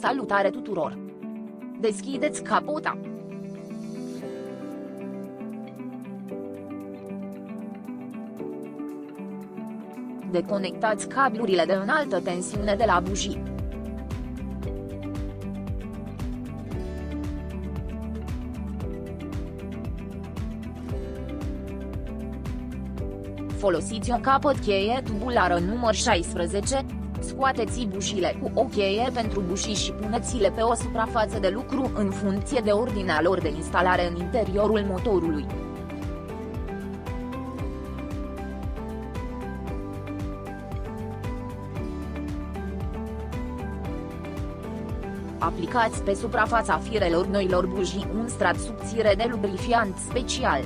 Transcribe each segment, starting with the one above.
Salutare tuturor! Deschideți capota! Deconectați cablurile de înaltă tensiune de la bujii. Folosiți o capăt cheie tubulară număr 16, scoateți bujiile cu o cheie pentru buji și puneți-le pe o suprafață de lucru în funcție de ordinea lor de instalare în interiorul motorului. Aplicați pe suprafața firelor noilor bujii un strat subțire de lubrifiant special.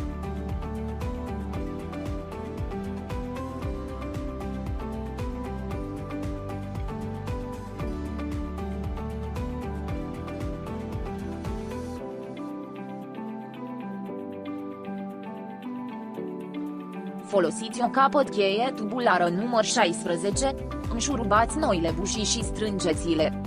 Folosiți o capăt cheie tubulară număr 16, înșurubați noile bujii și strângeți-le.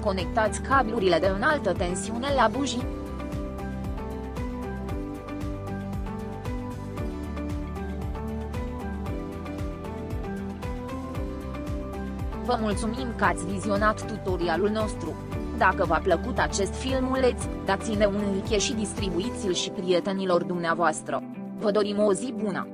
Conectați cablurile de înaltă tensiune la bujii. Vă mulțumim că ați vizionat tutorialul nostru. Dacă v-a plăcut acest filmuleț, dați-ne un like și distribuiți-l și prietenilor dumneavoastră. Vă dorim o zi bună!